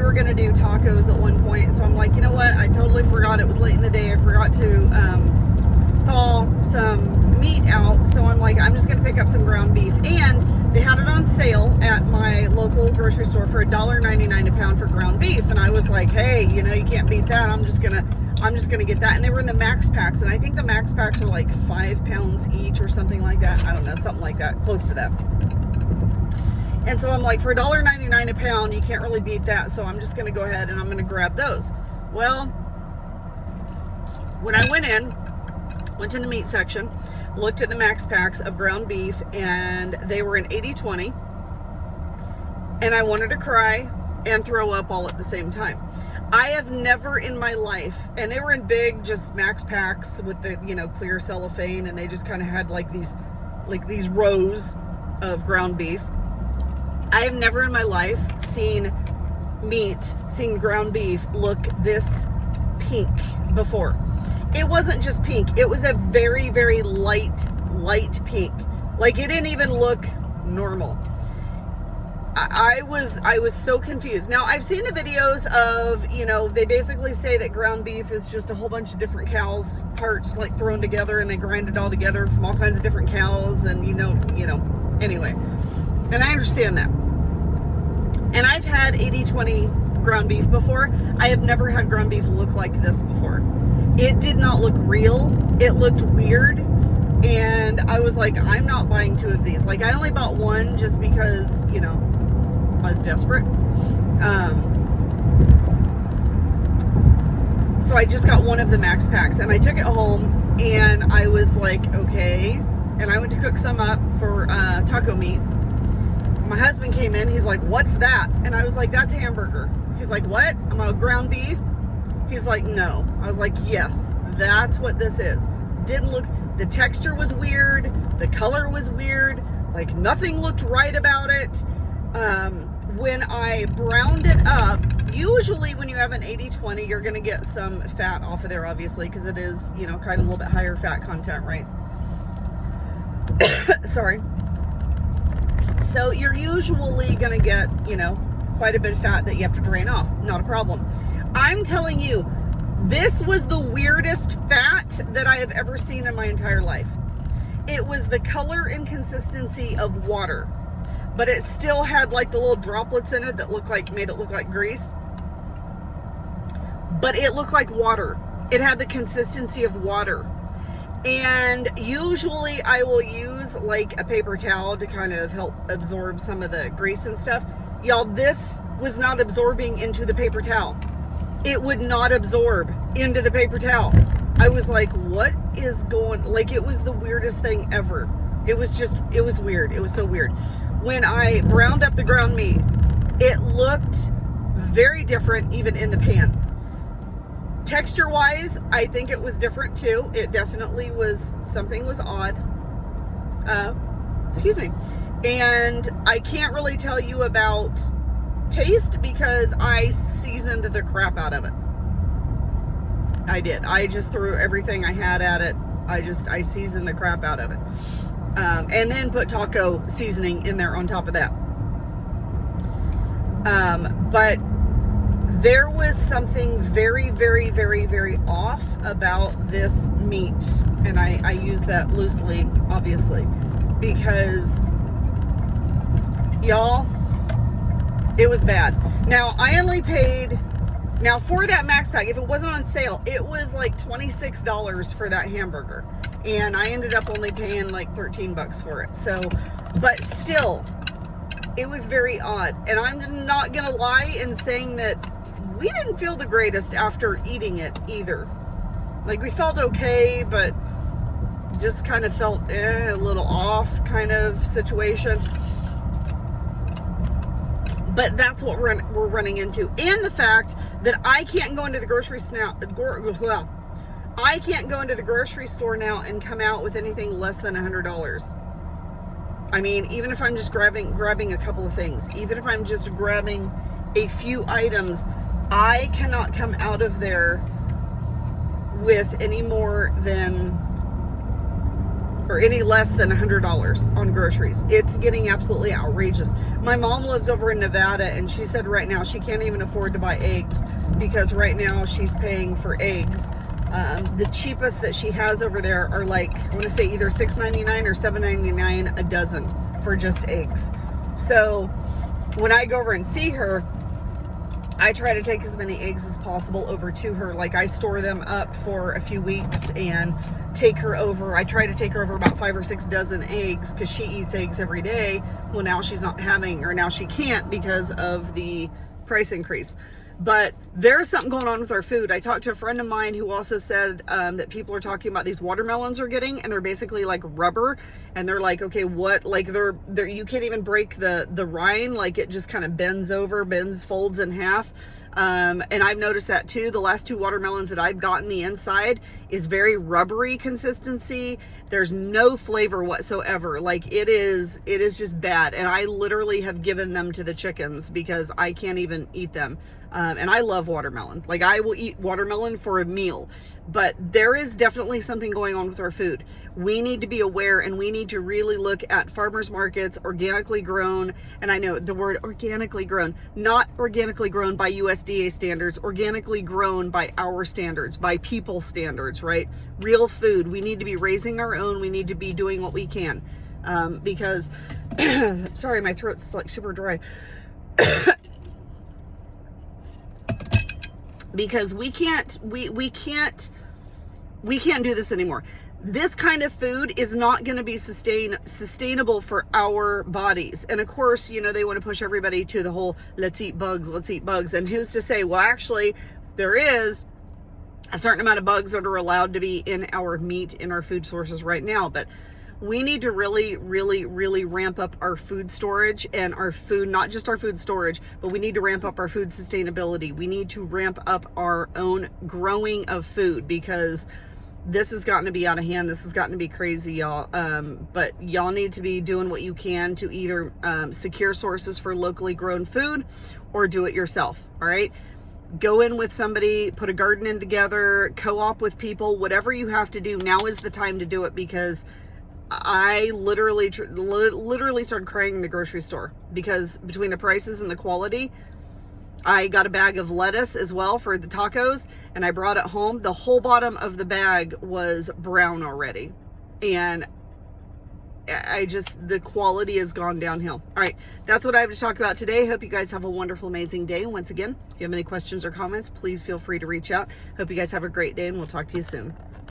were going to do tacos at one point. So I'm like, you know what? I totally forgot. It was late in the day. I forgot to thaw some meat out. So I'm like, I'm just going to pick up some ground beef. And they had it on sale at my local grocery store for $1.99 a pound for ground beef. And I was like, hey, you know, you can't beat that. I'm just gonna get that. And they were in the max packs, and I think the max packs are like 5 pounds each or something like that. I don't know, something like that, close to that. And so I'm like, for $1.99 a pound, you can't really beat that. So I'm just gonna go ahead and I'm gonna grab those. Well, when I went to the meat section, looked at the max packs of ground beef, and they were in 80/20, and I wanted to cry and throw up all at the same time. I have never in my life, and they were in big, just max packs with the, you know, clear cellophane, and they just kind of had like these rows of ground beef. I have never in my life seen ground beef look this pink before. It wasn't just pink. It was a very, very light pink. Like, it didn't even look normal. I was so confused. Now, I've seen the videos of, you know, they basically say that ground beef is just a whole bunch of different cows' parts, like, thrown together, and they grind it all together from all kinds of different cows, and you know, anyway. And I understand that. And I've had 80/20 ground beef before. I have never had ground beef look like this before. It did not look real. It looked weird. And I was like, I'm not buying 2 of these. Like, I only bought one just because, you know, I was desperate. So I just got one of the max packs, and I took it home, and I was like, okay. And I went to cook some up for taco meat. My husband came in. He's like, what's that? And I was like, that's hamburger. He's like, what? I'm like, ground beef? He's like, no. I was like, yes, that's what this is. Didn't look, the texture was weird. The color was weird. Like, nothing looked right about it. When I browned it up, usually when you have an 80/20, you're going to get some fat off of there, obviously, because it is, you know, kind of a little bit higher fat content, right? Sorry. So you're usually going to get, you know, quite a bit of fat that you have to drain off. Not a problem. I'm telling you, this was the weirdest fat that I have ever seen in my entire life. It was the color and consistency of water, but it still had like the little droplets in it that made it look like grease. But it looked like water. It had the consistency of water. And usually I will use like a paper towel to kind of help absorb some of the grease and stuff. Y'all, this was not absorbing into the paper towel. It would not absorb into the paper towel. I was like, what is going, like, it was the weirdest thing ever. It was weird. It was so weird. When I browned up the ground meat, it looked very different even in the pan. Texture wise, I think it was different too. It definitely was, something was odd. Excuse me. And I can't really tell you about taste because I seasoned the crap out of it. I did. I just threw everything I had at it. I seasoned the crap out of it. And then put taco seasoning in there on top of that. But there was something very, very, very, very off about this meat. And I use that loosely, obviously, because y'all, it was bad. Now, I only paid, now for that max pack, if it wasn't on sale, it was like $26 for that hamburger. And I ended up only paying like 13 bucks for it. So, but still, it was very odd. And I'm not gonna lie in saying that we didn't feel the greatest after eating it either. Like, we felt okay, but just kind of felt a little off kind of situation. But that's what we're running into. And the fact that I can't go into the grocery store now. I can't go into the grocery store now and come out with anything less than $100. I mean, even if I'm just grabbing a couple of things, even if I'm just grabbing a few items, I cannot come out of there with any more than or any less than $100 on groceries. It's getting absolutely outrageous. My mom lives over in Nevada, and she said right now she can't even afford to buy eggs because right now she's paying for eggs. The cheapest that she has over there are like, I want to say either $6.99 or $7.99 a dozen for just eggs. So when I go over and see her, I try to take as many eggs as possible over to her. Like, I store them up for a few weeks and take her over. I try to take her over about 5 or 6 dozen eggs because she eats eggs every day. Well, now she's not having, or now she can't because of the price increase. But there's something going on with our food. I talked to a friend of mine who also said that people are talking about these watermelons are getting, and they're basically like rubber, and they're like, okay, what, like they're you can't even break the rind, like it just kind of folds in half. And I've noticed that too. The last 2 watermelons that I've gotten, the inside is very rubbery consistency. There's no flavor whatsoever. Like it is just bad. And I literally have given them to the chickens because I can't even eat them. And I love watermelon. Like, I will eat watermelon for a meal. But there is definitely something going on with our food. We need to be aware, and we need to really look at farmers markets, organically grown. And I know the word organically grown, not organically grown by USDA standards, organically grown by our standards, by people's standards, right? Real food. We need to be raising our own. We need to be doing what we can. Because, sorry, my throat's like super dry. Because we can't do this anymore. This kind of food is not going to be sustainable for our bodies. And of course, you know, they want to push everybody to the whole let's eat bugs. And who's to say, well, actually there is a certain amount of bugs that are allowed to be in our meat, in our food sources right now. But we need to really, really, really ramp up our food storage and our food, not just our food storage, but we need to ramp up our food sustainability. We need to ramp up our own growing of food, because this has gotten to be out of hand. This has gotten to be crazy, y'all. But y'all need to be doing what you can to either secure sources for locally grown food or do it yourself. All right. Go in with somebody, put a garden in together, co-op with people, whatever you have to do. Now is the time to do it, because I literally started crying in the grocery store because between the prices and the quality. I got a bag of lettuce as well for the tacos, and I brought it home. The whole bottom of the bag was brown already, and the quality has gone downhill. All right, that's what I have to talk about today. Hope you guys have a wonderful, amazing day. And once again, if you have any questions or comments, please feel free to reach out. Hope you guys have a great day, and we'll talk to you soon.